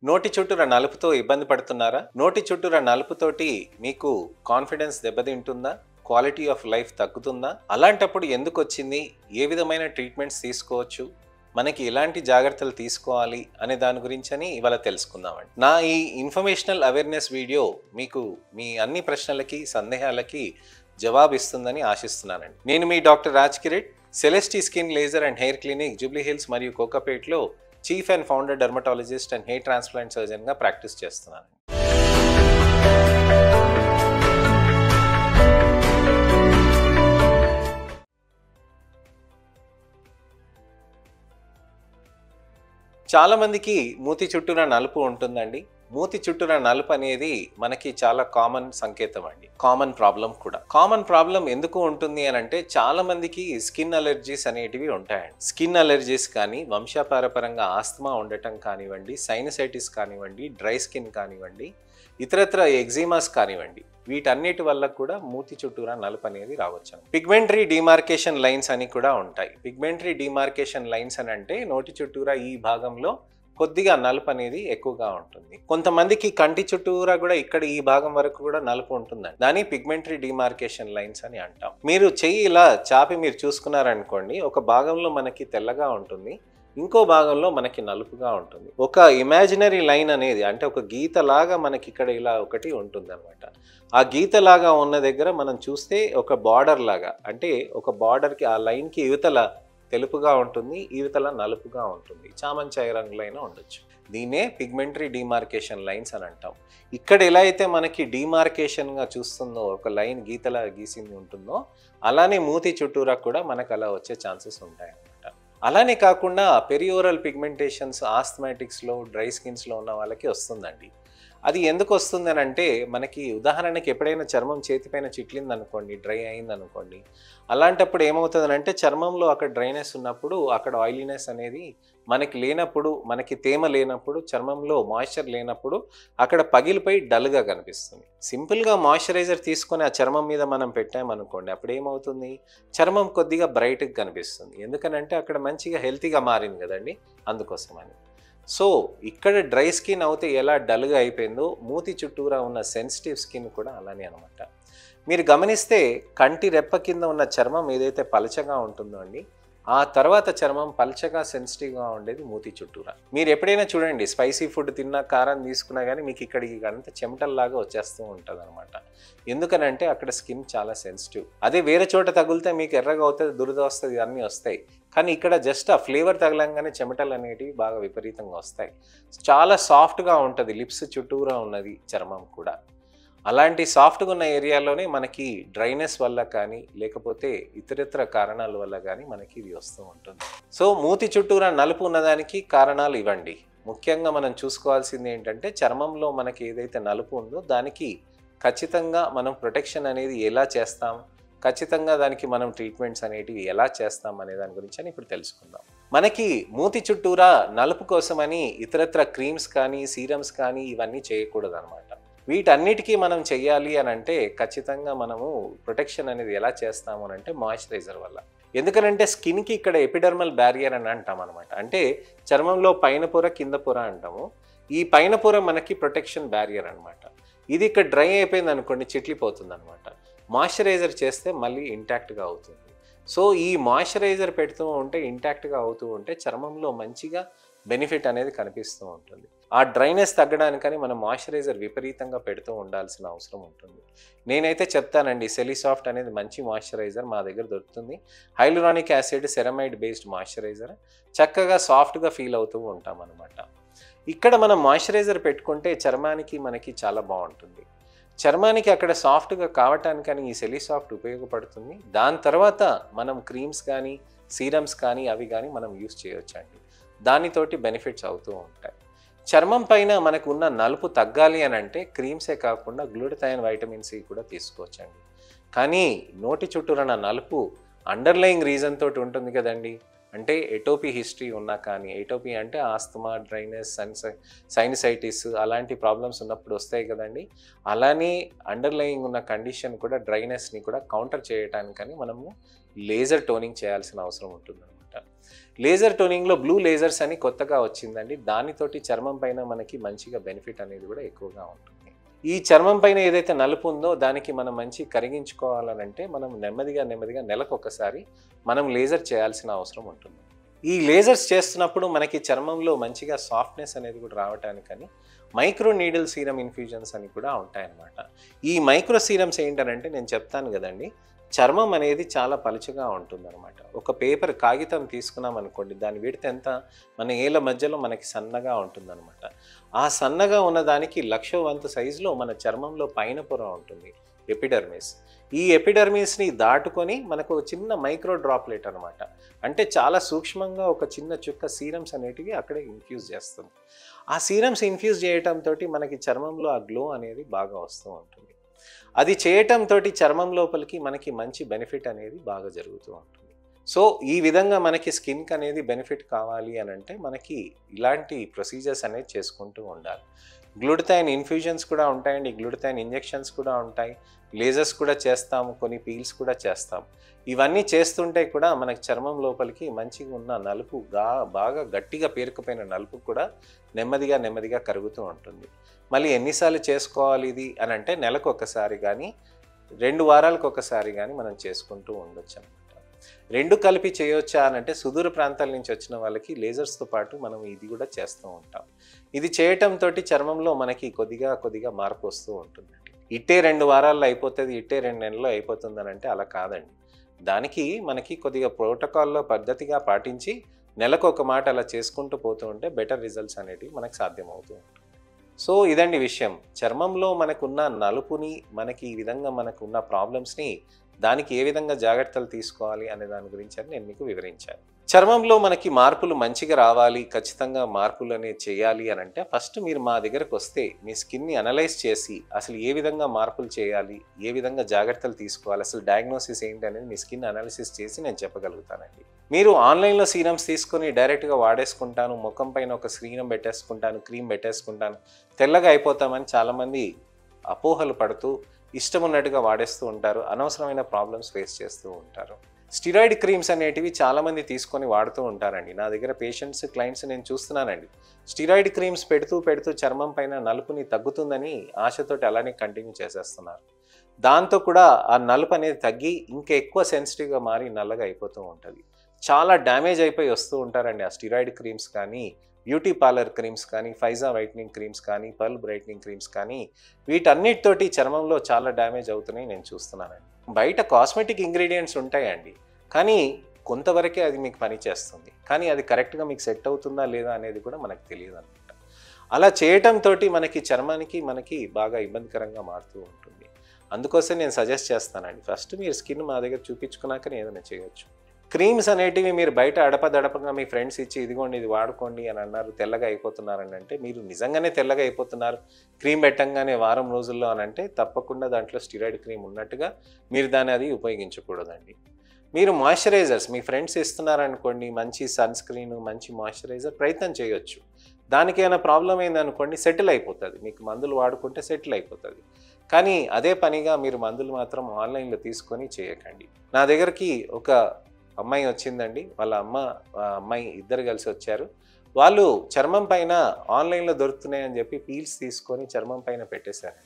నోటి చుట్టూర నలుపుతో ఇబ్బంది పడుతున్నారా? నోటి చుట్టూర నలుపుతోటి మీకు కాన్ఫిడెన్స్ దెబ్బతింటుందా? క్వాలిటీ ఆఫ్ లైఫ్ తగ్గుతుందా? అలాంటప్పుడు ఎందుకొచ్చింది? ఏ విధమైన ట్రీట్మెంట్స్ తీసుకోవచ్చు? మనకి ఎలాంటి జాగ్రత్తలు తీసుకోవాలి అనే దాని గురించని ఇవాళ తెలుసుకుందామండి. నా ఈ ఇన్ఫర్మేషనల్ అవేర్నెస్ వీడియో మీకు మీ అన్ని ప్రశ్నలకి, సందేహాలకి జవాబిస్తుందని ఆశిస్తున్నానండి. నేను మీ doctor Raj Kireet, Celestee skin laser and hair clinic Jubilee Hills మరియు కోకాపేట్లో chief and founder dermatologist and hair transplant సర్జన్గా ప్రాక్టీస్ చేస్తున్నాను. చాలామందికి మూతి చుట్టూన నలుపు ఉంటుందండి. మూతి చుట్టూన నలుపు అనేది మనకి చాలా కామన్ సంకేతం అండి, కామన్ ప్రాబ్లం కూడా. కామన్ ప్రాబ్లం ఎందుకు ఉంటుంది అని అంటే చాలా మందికి స్కిన్ అలర్జీస్ అనేటివి ఉంటాయండి. స్కిన్ అలర్జీస్ కానీ, వంశపారపరంగా ఆస్తమా ఉండటం కానివ్వండి, సైనసైటిస్ కానివ్వండి, డ్రై స్కిన్ కానివ్వండి, ఇతరత్ర ఎగ్జిమాస్ కానివ్వండి, వీటన్నిటి వల్ల కూడా మూతి చుట్టూరా నలుపు అనేది రావచ్చు. పిగ్మెంటరీ డిమార్కేషన్ లైన్స్ అని కూడా ఉంటాయి. పిగ్మెంటరీ డిమార్కేషన్ లైన్స్ అని అంటే నోటి చుట్టూరా ఈ భాగంలో కొద్దిగా నలుపు అనేది ఎక్కువగా ఉంటుంది. కొంతమందికి కంటి చుట్టూరా కూడా ఇక్కడ ఈ భాగం వరకు కూడా నలుపు ఉంటుందండి. దాన్ని పిగ్మెంటరీ డిమార్కేషన్ లైన్స్ అని అంటాం. మీరు చెయ్యి ఇలా చాపి మీరు చూసుకున్నారనుకోండి, ఒక భాగంలో మనకి తెల్లగా ఉంటుంది, ఇంకో భాగంలో మనకి నలుపుగా ఉంటుంది. ఒక ఇమాజినరీ లైన్ అనేది అంటే ఒక గీతలాగా మనకి ఇక్కడ ఇలా ఒకటి ఉంటుంది అనమాట. ఆ గీతలాగా ఉన్న దగ్గర మనం చూస్తే ఒక బార్డర్ లాగా, అంటే ఒక బార్డర్కి ఆ లైన్కి యువతల తెలుపుగా ఉంటుంది, యువతల నలుపుగా ఉంటుంది, చామంచాయ రంగులైనా ఉండొచ్చు. దీన్నే పిగ్మెంటరీ డిమార్కేషన్ లైన్స్ అని అంటాం. ఇక్కడ ఎలా అయితే మనకి డిమార్కేషన్గా చూస్తుందో, ఒక లైన్ గీతలా గీసింది ఉంటుందో, అలానే మూతి చుట్టూరా కూడా మనకు అలా వచ్చే ఛాన్సెస్ ఉంటాయి అన్నమాట. అలానే కాకుండా పెరియోరల్ పిగ్మెంటేషన్స్ ఆస్థమాటిక్స్లో, డ్రై స్కిన్స్లో ఉన్న వాళ్ళకి వస్తుందండి. అది ఎందుకు వస్తుంది అని అంటే, మనకి ఉదాహరణకి ఎప్పుడైనా చర్మం చేతిపైన చిట్లింది అనుకోండి, డ్రై అయింది అనుకోండి, అలాంటప్పుడు ఏమవుతుంది అంటే చర్మంలో అక్కడ డ్రైనెస్ ఉన్నప్పుడు, అక్కడ ఆయిలీనెస్ అనేది మనకి లేనప్పుడు, మనకి తేమ లేనప్పుడు, చర్మంలో మాయిశ్చర్ లేనప్పుడు అక్కడ పగిలిపోయి డల్గా కనిపిస్తుంది. సింపుల్గా మాయిశ్చరైజర్ తీసుకొని ఆ చర్మం మీద మనం పెట్టామనుకోండి, అప్పుడు ఏమవుతుంది, చర్మం కొద్దిగా బ్రైట్గా కనిపిస్తుంది. ఎందుకనంటే అక్కడ మంచిగా హెల్తీగా మారింది కదండి, అందుకోసమని. సో ఇక్కడ డ్రై స్కిన్ అవుతే ఎలా డల్గా అయిపోయిందో, మూతి చుట్టూరా ఉన్న సెన్సిటివ్ స్కిన్ కూడా అలానే అనమాట. మీరు గమనిస్తే కంటి రెప్ప కింద ఉన్న చర్మం ఏదైతే పలచగా ఉంటుందో అండి, ఆ తర్వాత చర్మం పలచగా సెన్సిటివ్గా ఉండేది మూతి చుట్టూరా. మీరు ఎప్పుడైనా చూడండి, స్పైసీ ఫుడ్ తిన్నా, కారం తీసుకున్నా కానీ మీకు ఇక్కడికి అంతా చెమటల్లాగా వచ్చేస్తూ ఉంటుంది అనమాట. ఎందుకనంటే అక్కడ స్కిన్ చాలా సెన్సిటివ్. అదే వేరే చోట తగిలితే మీకు ఎర్రగా అవుతుంది, దురద వస్తుంది, ఇవన్నీ వస్తాయి. కానీ ఇక్కడ జస్ట్ ఆ ఫ్లేవర్ తగలంగానే చెమటలు అనేటివి బాగా విపరీతంగా వస్తాయి. చాలా సాఫ్ట్గా ఉంటుంది, లిప్స్ చుట్టూరా ఉన్నది చర్మం కూడా. అలాంటి సాఫ్ట్గా ఉన్న ఏరియాలోనే మనకి డ్రైనెస్ వల్ల కానీ, లేకపోతే ఇతరితర కారణాల వల్ల కానీ మనకి ఇది వస్తూ ఉంటుంది. సో మూతి చుట్టూరా నలుపు ఉన్నదానికి కారణాలు ఇవ్వండి. ముఖ్యంగా మనం చూసుకోవాల్సింది ఏంటంటే, చర్మంలో మనకి ఏదైతే నలుపు ఉందో దానికి ఖచ్చితంగా మనం ప్రొటెక్షన్ అనేది ఎలా చేస్తాం, ఖచ్చితంగా దానికి మనం ట్రీట్మెంట్స్ అనేటివి ఎలా చేస్తాం అనే దాని గురించి అని ఇప్పుడు తెలుసుకుందాం. మనకి మూతి చుట్టూరా నలుపు కోసమని ఇతరత్ర క్రీమ్స్ కానీ, సీరమ్స్ కానీ ఇవన్నీ చేయకూడదు అనమాట. వీటన్నిటికీ మనం చెయ్యాలి అని అంటే ఖచ్చితంగా మనము ప్రొటెక్షన్ అనేది ఎలా చేస్తాము అని అంటే మాయిశ్చరైజర్ వల్ల. ఎందుకనంటే స్కిన్కి ఇక్కడ ఎపిడర్మల్ బ్యారియర్ అని అంటాం అనమాట. అంటే చర్మంలో పైన పొర, కింద పొర అంటాము. ఈ పైన పొర మనకి ప్రొటెక్షన్ బ్యారియర్ అనమాట. ఇది ఇక్కడ డ్రై అయిపోయింది అనుకోండి, చిట్లిపోతుంది అనమాట. మాయిశ్చరైజర్ చేస్తే మళ్ళీ ఇంటాక్ట్గా అవుతుంది. సో ఈ మాయిశ్చరైజర్ పెడుతూ ఉంటే, ఇంటాక్ట్గా అవుతూ ఉంటే చర్మంలో మంచిగా బెనిఫిట్ అనేది కనిపిస్తూ ఉంటుంది. ఆ డ్రైనెస్ తగ్గడానికని మనం మాయిశ్చరైజర్ విపరీతంగా పెడుతూ ఉండాల్సిన అవసరం ఉంటుంది. నేనైతే చెప్తానండి, సెలిసాఫ్ట్ అనేది మంచి మాయిశ్చరైజర్ మా దగ్గర దొరుకుతుంది. హైలురానిక్ యాసిడ్ సెరమైడ్ బేస్డ్ మాయిశ్చరైజర్. చక్కగా సాఫ్ట్గా ఫీల్ అవుతూ ఉంటాం అనమాట. ఇక్కడ మనం మాయిశ్చరైజర్ పెట్టుకుంటే చర్మానికి మనకి చాలా బాగుంటుంది. చర్మానికి అక్కడ సాఫ్ట్గా కావటానికని ఈ సెలిసాఫ్ట్ ఉపయోగపడుతుంది. దాని తర్వాత మనం క్రీమ్స్ కానీ, సీరమ్స్ కానీ అవి కానీ మనం యూస్ చేయొచ్చండి. దానితోటి బెనిఫిట్స్ అవుతూ ఉంటాయి. చర్మం పైన మనకు ఉన్న నలుపు తగ్గాలి అని అంటే క్రీమ్సే కాకుండా గ్లూటథైన్, వైటమిన్ సి కూడా తీసుకోవచ్చండి. కానీ నోటి చుట్టూరున్న నలుపు అండర్లయింగ్ రీజన్ తోటి ఉంటుంది కదండి. అంటే ఎటోపీ హిస్టరీ ఉన్నా కానీ, ఎటోపీ అంటే ఆస్తమా, డ్రైనెస్, సైనసైటిస్ అలాంటి ప్రాబ్లమ్స్ ఉన్నప్పుడు వస్తాయి కదండి. అలానే అండర్లయింగ్ ఉన్న కండిషన్ కూడా, డ్రైనెస్ని కూడా కౌంటర్ చేయడానికని మనము లేజర్ టోనింగ్ చేయాల్సిన అవసరం ఉంటుంది అనమాట. లేజర్ టోనింగ్లో బ్లూ లేజర్స్ అని కొత్తగా వచ్చిందండి. దానితోటి చర్మం పైన మనకి మంచిగా బెనిఫిట్ అనేది కూడా ఎక్కువగా ఉంటుంది. ఈ చర్మం పైన ఏదైతే నలుపు ఉందో దానికి మనం మంచి కరిగించుకోవాలనంటే మనం నెమ్మదిగా నెలకు ఒకసారి మనం లేజర్ చేయాల్సిన అవసరం ఉంటుంది. ఈ లేజర్స్ చేస్తున్నప్పుడు మనకి చర్మంలో మంచిగా సాఫ్ట్నెస్ అనేది కూడా రావటానికని మైక్రో నీడిల్ సీరం ఇన్ఫ్యూజన్స్ అని కూడా ఉంటాయన్నమాట. ఈ మైక్రో సీరమ్స్ ఏంటనంటే నేను చెప్తాను కదండి, చర్మం అనేది చాలా పలుచగా ఉంటుందన్నమాట. ఒక పేపర్ కాగితం తీసుకున్నాం అనుకోండి, దాని విడత ఎంత, మన ఏళ్ళ మధ్యలో మనకి సన్నగా ఉంటుందన్నమాట. ఆ సన్నగా ఉన్నదానికి 1,00,000 వంతు సైజులో మన చర్మంలో పైన పొర ఉంటుంది, ఎపిడర్మిస్. ఈ ఎపిడర్మిస్ని దాటుకొని మనకు ఒక చిన్న మైక్రో డ్రాప్లెట్ అనమాట, అంటే చాలా సూక్ష్మంగా ఒక చిన్న చుక్క సీరమ్స్ అనేటివి అక్కడే ఇన్ఫ్యూజ్ చేస్తుంది. ఆ సీరమ్స్ ఇన్ఫ్యూజ్ చేయటంతో మనకి చర్మంలో ఆ గ్లో అనేది బాగా వస్తూ ఉంటుంది. అది చేయటంతో చర్మం లోపలికి మనకి మంచి బెనిఫిట్ అనేది బాగా జరుగుతూ ఉంటుంది. సో ఈ విధంగా మనకి స్కిన్కి అనేది బెనిఫిట్ కావాలి అని అంటే మనకి ఇలాంటి ప్రొసీజర్స్ అనేది చేసుకుంటూ ఉండాలి. గ్లూటథైన్ ఇన్ఫ్యూజన్స్ కూడా ఉంటాయండి, గ్లూటథైన్ ఇంజెక్షన్స్ కూడా ఉంటాయి, లేజర్స్ కూడా చేస్తాము, కొన్ని పీల్స్ కూడా చేస్తాము. ఇవన్నీ చేస్తుంటే కూడా మనకి చర్మం లోపలికి మంచిగా ఉన్న నలుపు బాగా గట్టిగా పేరుకుపోయిన నలుపు కూడా నెమ్మదిగా కరుగుతూ ఉంటుంది. మళ్ళీ ఎన్నిసార్లు చేసుకోవాలి ఇది అని అంటే నెలకు ఒకసారి కానీ 2 వారాలకు ఒకసారి కానీ మనం చేసుకుంటూ ఉండొచ్చు అనమాట. 2 కలిపి చేయొచ్చా అని అంటే సుదూర ప్రాంతాల నుంచి వచ్చిన వాళ్ళకి లేజర్స్తో పాటు మనం ఇది కూడా చేస్తూ ఉంటాం. ఇది చేయటంతో చర్మంలో మనకి కొద్దిగా మార్పు వస్తూ ఉంటుంది. ఇట్టే 2 వారాల్లో అయిపోతుంది, ఇట్టే 2 నెలల్లో అయిపోతుంది అని అంటే అలా కాదండి. దానికి మనకి కొద్దిగా ప్రోటోకాల్లో పద్ధతిగా పాటించి నెలకు ఒక మాట అలా చేసుకుంటూ పోతూ ఉంటే బెటర్ రిజల్ట్స్ అనేటివి మనకు సాధ్యమవుతూ ఉంటుంది. సో ఇదండి విషయం. చర్మంలో మనకున్న నలుపుని, మనకి ఈ విధంగా మనకున్న ప్రాబ్లమ్స్ని దానికి ఏ విధంగా జాగ్రత్తలు తీసుకోవాలి అనే దాని గురించి నేను మీకు వివరించాను. చర్మంలో మనకి మార్పులు మంచిగా రావాలి, ఖచ్చితంగా మార్పులు అనేది చేయాలి అని అంటే ఫస్ట్ మీరు మా దగ్గరకు వస్తే మీ స్కిన్ని అనలైజ్ చేసి అసలు ఏ విధంగా మార్పులు చేయాలి, ఏ విధంగా జాగ్రత్తలు తీసుకోవాలి, అసలు డయాగ్నోసిస్ ఏంటి అనేది మీ స్కిన్ అనాలిసిస్ చేసి నేను చెప్పగలుగుతానండి. మీరు ఆన్లైన్లో సీరమ్స్ తీసుకొని డైరెక్ట్గా వాడేసుకుంటాను, ముఖం పైన ఒక సీరం పెట్టేసుకుంటాను, క్రీమ్ పెట్టేసుకుంటాను, తెల్లగా అయిపోతామని చాలామంది అపోహలు పడుతూ ఇష్టం ఉన్నట్టుగా వాడేస్తూ ఉంటారు, అనవసరమైన ప్రాబ్లమ్స్ ఫేస్ చేస్తూ ఉంటారు. స్టిరాయిడ్ క్రీమ్స్ అనేటివి చాలామంది తీసుకొని వాడుతూ ఉంటారండి. నా దగ్గర పేషెంట్స్, క్లయింట్స్ నేను చూస్తున్నానండి. స్టిరాయిడ్ క్రీమ్స్ పెడుతూ చర్మం పైన నలుపుని తగ్గుతుందని ఆశతోటి అలానే కంటిన్యూ చేసేస్తున్నారు. దాంతో కూడా ఆ నలుపు అనేది తగ్గి ఇంకా ఎక్కువ సెన్సిటివ్గా మారి నల్లగా అయిపోతూ ఉంటుంది. చాలా డ్యామేజ్ అయిపోయి వస్తూ ఉంటారండి ఆ స్టిరాయిడ్ క్రీమ్స్ కానీ, బ్యూటీ పార్లర్ క్రీమ్స్ కానీ, ఫైజా వైట్నింగ్ క్రీమ్స్ కానీ, పర్ల్ బ్రైట్నింగ్ క్రీమ్స్ కానీ, వీటన్నిటితోటి చర్మంలో చాలా డ్యామేజ్ అవుతున్నాయి నేను చూస్తున్నానండి. బయట కాస్మెటిక్ ఇంగ్రీడియంట్స్ ఉంటాయండి, కానీ కొంతవరకే అది మీకు పని చేస్తుంది, కానీ అది కరెక్ట్గా మీకు సెట్ అవుతుందా లేదా అనేది కూడా మనకు తెలియదు అనమాట. అలా చేయటంతో మనకి చర్మానికి మనకి బాగా ఇబ్బందికరంగా మారుతూ ఉంటుంది. అందుకోసం నేను సజెస్ట్ చేస్తానండి, ఫస్ట్ మీరు స్కిన్ మా దగ్గర చూపించుకున్నాకనే ఏదైనా చేయొచ్చు. క్రీమ్స్ అనేటివి మీరు బయట అడపదడపగా మీ ఫ్రెండ్స్ ఇచ్చి ఇదిగోండి ఇది వాడుకోండి అని అన్నారు, తెల్లగా అయిపోతున్నారని అంటే మీరు నిజంగానే తెల్లగా అయిపోతున్నారు క్రీమ్ పెట్టంగానే వారం రోజుల్లో అని అంటే తప్పకుండా దాంట్లో స్టిరాయిడ్ క్రీమ్ ఉన్నట్టుగా మీరు దాన్ని అది ఉపయోగించకూడదండి. మీరు మాయిశ్చరైజర్స్ మీ ఫ్రెండ్స్ ఇస్తున్నారనుకోండి, మంచి సన్ స్క్రీన్, మంచి మాయిశ్చరైజర్ ప్రయత్నం చేయొచ్చు. దానికి ఏమైనా ప్రాబ్లం అయిందనుకోండి సెటిల్ అయిపోతుంది, మీకు మందులు వాడుకుంటే సెటిల్ అయిపోతుంది. కానీ అదే పనిగా మీరు మందులు మాత్రం ఆన్లైన్లో తీసుకొని చేయకండి. నా దగ్గరికి ఒక అమ్మాయి వచ్చిందండి, వాళ్ళ అమ్మాయి ఇద్దరు కలిసి వచ్చారు. వాళ్ళు చర్మం పైన ఆన్లైన్లో దొరుకుతున్నాయని చెప్పి పీల్స్ తీసుకొని చర్మం పైన పెట్టేశారు.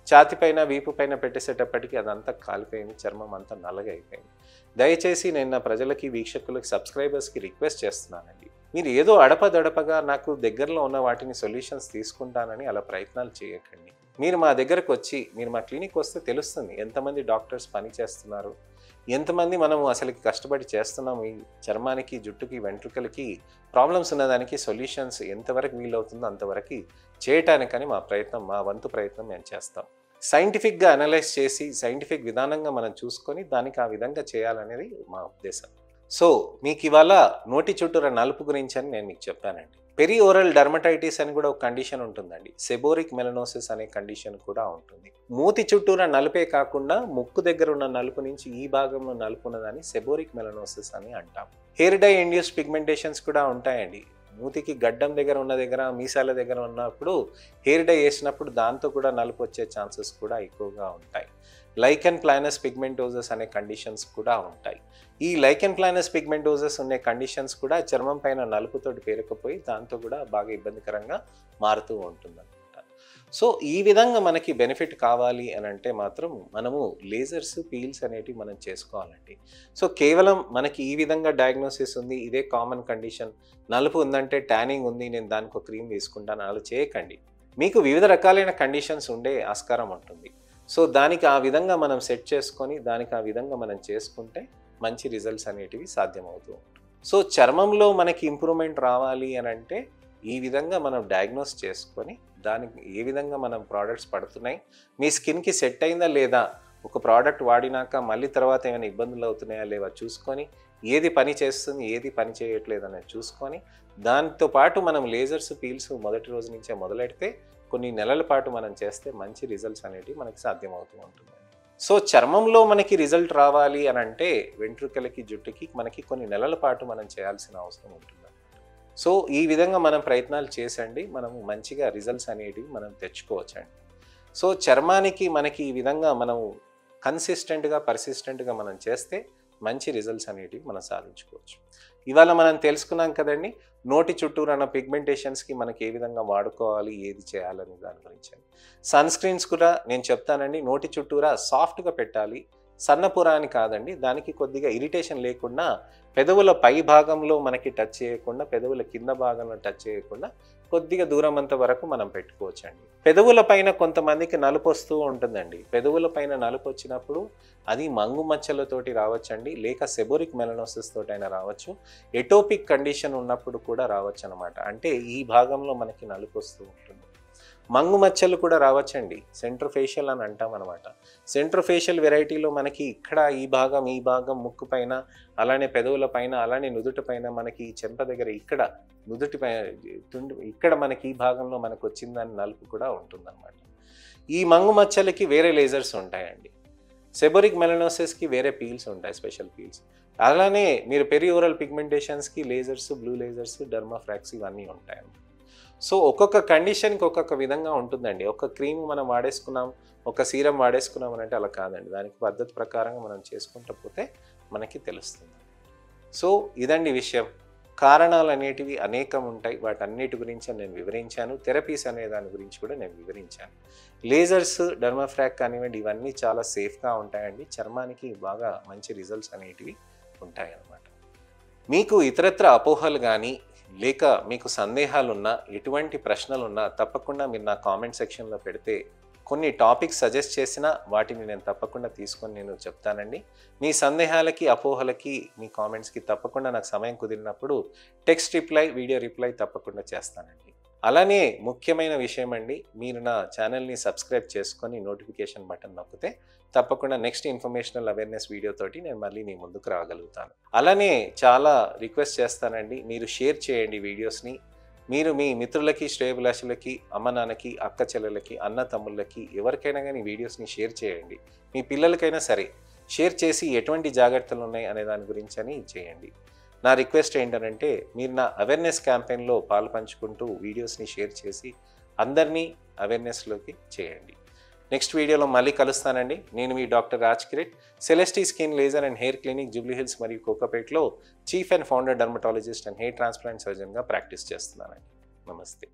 ఛాతి పైన, వీపు పైన పెట్టేసేటప్పటికి అదంతా కాలిపోయింది, చర్మం అంతా నల్లగా అయిపోయింది. దయచేసి నేను నా ప్రజలకి, వీక్షకులకి, సబ్స్క్రైబర్స్కి రిక్వెస్ట్ చేస్తున్నానండి, మీరు ఏదో అడపదడపగా నాకు దగ్గరలో ఉన్న వాటిని సొల్యూషన్స్ తీసుకుంటానని అలా ప్రయత్నాలు చేయకండి. మీరు మా దగ్గరకు వచ్చి, మీరు మా క్లినిక్ వస్తే తెలుస్తుంది ఎంతమంది డాక్టర్స్ పని చేస్తున్నారు, ఎంతమంది మనము అసలుకి కష్టపడి చేస్తున్నాము ఈ చర్మానికి, జుట్టుకి, వెంట్రుకలకి ప్రాబ్లమ్స్ ఉన్నదానికి సొల్యూషన్స్ ఎంతవరకు వీలవుతుందో అంతవరకు చేయటానికని మా వంతు ప్రయత్నం మేము చేస్తాం. సైంటిఫిక్గా అనలైజ్ చేసి సైంటిఫిక్ విధానంగా మనం చూసుకొని దానికి ఆ విధంగా చేయాలనేది మా ఉద్దేశం. సో మీకు ఇవాళ నోటి చుట్టూర నలుపు గురించి అని నేను మీకు చెప్పానండి. పెరి ఓరల్ డర్మటైటిస్ అని కూడా ఒక కండిషన్ ఉంటుందండి, సెబోరిక్ మెలనోసిస్ అనే కండిషన్ కూడా ఉంటుంది. మూతి చుట్టూర నలుపే కాకుండా ముక్కు దగ్గర ఉన్న నలుపు నుంచి ఈ భాగంలో నలుపు ఉన్నదాన్ని సెబోరిక్ మెలనోసిస్ అని అంటాం. హెయిర్ డై ఇండ్యూస్డ్ పిగ్మెంటేషన్స్ కూడా ఉంటాయండి, మూతికి గడ్డం దగ్గర ఉన్న దగ్గర మీసాల దగ్గర ఉన్నప్పుడు హెయిర్ డై వేసినప్పుడు దాంతో కూడా నలుపు వచ్చే ఛాన్సెస్ కూడా ఎక్కువగా ఉంటాయి. లైకెన్ ప్లానస్ పిగ్మెంటోసస్ అనే కండిషన్స్ కూడా ఉంటాయి. ఈ లైకెన్ ప్లానస్ పిగ్మెంటోసస్ అనే కండిషన్స్ కూడా చర్మం పైన నలుపుతోటి పేరుకుపోయి దాంతో కూడా బాగా ఇబ్బందికరంగా మారుతూ ఉంటుంది. సో ఈ విధంగా మనకి బెనిఫిట్ కావాలి అని అంటే మాత్రం మనము లేజర్స్ పీల్స్ అనేటివి మనం చేసుకోవాలండి. సో కేవలం మనకి ఈ విధంగా డయాగ్నోసిస్ ఉంది, ఇదే కామన్ కండిషన్, నలుపు ఉందంటే ట్యానింగ్ ఉంది, నేను దానికి ఒక క్రీమ్ తీసుకుంటాను, అలా చేయకండి. మీకు వివిధ రకాలైన కండిషన్స్ ఉండే ఆస్కారం ఉంటుంది. సో దానికి ఆ విధంగా మనం సెట్ చేసుకొని దానికి ఆ విధంగా మనం చేసుకుంటే మంచి రిజల్ట్స్ అనేటివి సాధ్యమవుతూ ఉంటుంది. సో చర్మంలో మనకి ఇంప్రూవ్మెంట్ రావాలి అని అంటే ఈ విధంగా మనం డయాగ్నోస్ చేసుకొని దానికి ఏ విధంగా మనం ప్రోడక్ట్స్ పడుతున్నాయి, మీ స్కిన్కి సెట్ అయిందా లేదా, ఒక ప్రోడక్ట్ వాడినాక మళ్ళీ తర్వాత ఏమైనా ఇబ్బందులు అవుతున్నాయా లేవా చూసుకొని, ఏది పని చేస్తుంది ఏది పని చేయట్లేదు అనేది చూసుకొని, దాంతోపాటు మనం లేజర్స్ పీల్స్ మొదటి రోజు నుంచే మొదలెడితే కొన్ని నెలల పాటు మనం చేస్తే మంచి రిజల్ట్స్ అనేటివి మనకి సాధ్యమవుతూ ఉంటుంది. సో చర్మంలో మనకి రిజల్ట్ రావాలి అని అంటే వెంట్రుకలకి జుట్టుకి మనకి కొన్ని నెలల పాటు మనం చేయాల్సిన అవసరం ఉంటుంది. సో ఈ విధంగా మనం ప్రయత్నాలు చేసండి మనము మంచిగా రిజల్ట్స్ అనేటివి మనం తెచ్చుకోవచ్చండి. సో చర్మానికి మనకి ఈ విధంగా మనం కన్సిస్టెంట్గా పర్సిస్టెంట్గా మనం చేస్తే మంచి రిజల్ట్స్ అనేటివి మనం సాధించుకోవచ్చు. ఇవాళ మనం తెలుసుకున్నాం కదండి నోటి చుట్టూరన్న పిగ్మెంటేషన్స్కి మనకి ఏ విధంగా వాడుకోవాలి, ఏది చేయాలని దాని గురించి. సన్ స్క్రీన్స్ కూడా నేను చెప్తానండి, నోటి చుట్టూరా సాఫ్ట్గా పెట్టాలి, సన్నపుర అని కాదండి, దానికి కొద్దిగా ఇరిటేషన్ లేకుండా పెదవుల పై భాగంలో మనకి టచ్ చేయకుండా, పెదవుల కింద భాగంలో టచ్ చేయకుండా కొద్దిగా దూరం అంత వరకు మనం పెట్టుకోవచ్చండి. పెదవుల పైన కొంతమందికి నలుపు వస్తూ ఉంటుందండి. పెదవుల పైన నలుపు వచ్చినప్పుడు అది మంగు మచ్చలతోటి రావచ్చండి, లేక సెబోరిక్ మెలనోసిస్ తోటైనా రావచ్చు, ఎటోపిక్ కండిషన్ ఉన్నప్పుడు కూడా రావచ్చు అనమాట. అంటే ఈ భాగంలో మనకి నలుపు వస్తూ ఉంటుంది. మంగు మచ్చలు కూడా రావచ్చండి, సెంట్రోఫేషియల్ అని అంటాం అనమాట. సెంట్రోఫేషియల్ వెరైటీలో మనకి ఇక్కడ ఈ భాగం ముక్కు పైన, అలానే పెదవుల పైన, అలానే నుదుటి పైన, మనకి చెంప దగ్గర ఇక్కడ నుదుటి పైన ఇక్కడ మనకి ఈ భాగంలో మనకు వచ్చిందని నలుపు కూడా ఉంటుందన్నమాట. ఈ మంగు మచ్చలకి వేరే లేజర్స్ ఉంటాయండి. సెబోరిక్ మెలనోసిస్కి వేరే పీల్స్ ఉంటాయి, స్పెషల్ పీల్స్. అలానే మీరు పెరియోరల్ పిగ్మెంటేషన్స్కి లేజర్స్, బ్లూ లేజర్స్, డర్మాఫ్రాక్స్ ఇవన్నీ ఉంటాయి. సో ఒక్కొక్క కండిషన్కి ఒక్కొక్క విధంగా ఉంటుందండి. ఒక క్రీమ్ మనం వాడేసుకున్నాం, ఒక సీరం వాడేసుకున్నాం అని అంటే అలా కాదండి. దానికి పద్ధతి ప్రకారంగా మనం చేసుకుంటూ పోతే మనకి తెలుస్తుంది. సో ఇదండి విషయం. కారణాలు అనేటివి అనేకం ఉంటాయి, వాటన్నిటి గురించి నేను వివరించాను. థెరపీస్ అనే దాని గురించి కూడా నేను వివరించాను. లేజర్స్, డర్మాఫ్రాక్ కానివ్వండి, ఇవన్నీ చాలా సేఫ్గా ఉంటాయండి. చర్మానికి బాగా మంచి రిజల్ట్స్ అనేటివి ఉంటాయి అన్నమాట. మీకు ఇతరత్ర అపోహలు కానీ లేక మీకు సందేహాలున్నా, ఎటువంటి ప్రశ్నలున్నా తప్పకుండా మీరు నా కామెంట్ సెక్షన్లో పెడితే కొన్ని టాపిక్స్ సజెస్ట్ చేసినా వాటిని నేను తప్పకుండా తీసుకొని నేను చెప్తానండి. మీ సందేహాలకి, అపోహలకి, మీ కామెంట్స్కి తప్పకుండా నాకు సమయం కుదిరినప్పుడు టెక్స్ట్ రిప్లై, వీడియో రిప్లై తప్పకుండా చేస్తానండి. అలానే ముఖ్యమైన విషయం అండి, మీరు నా ఛానల్ని సబ్స్క్రైబ్ చేసుకొని నోటిఫికేషన్ బటన్ నొక్కితే తప్పకుండా నెక్స్ట్ ఇన్ఫర్మేషనల్ అవేర్నెస్ వీడియోతోటి నేను మళ్ళీ మీ ముందుకు రాగలుగుతాను. అలానే చాలా రిక్వెస్ట్ చేస్తానండి, మీరు షేర్ చేయండి వీడియోస్ని. మీరు మీ మిత్రులకి, శ్రేయభిలాషులకి, అమ్మ నాన్నకి, అక్క చెల్లెలకి, అన్న తమ్ముళ్ళకి ఎవరికైనా కానీ వీడియోస్ని షేర్ చేయండి. మీ పిల్లలకైనా సరే షేర్ చేసి ఎటువంటి జాగ్రత్తలు ఉన్నాయి అనే దాని గురించి అని చేయండి. నా రిక్వెస్ట్ ఏంటంటే మీరు నా అవేర్నెస్ క్యాంపెయిన్లో పాలు పంచుకుంటూ వీడియోస్ని షేర్ చేసి అందరినీ అవేర్నెస్లోకి చేయండి. నెక్స్ట్ వీడియోలో మళ్ళీ కలుస్తానండి. నేను మీ doctor Raj Kireet, Celestee skin laser and hair clinic, Jubilee Hills మరియు కోకాపేట్లో chief and founder dermatologist and hair transplant సర్జన్గా ప్రాక్టీస్ చేస్తున్నానండి. నమస్తే.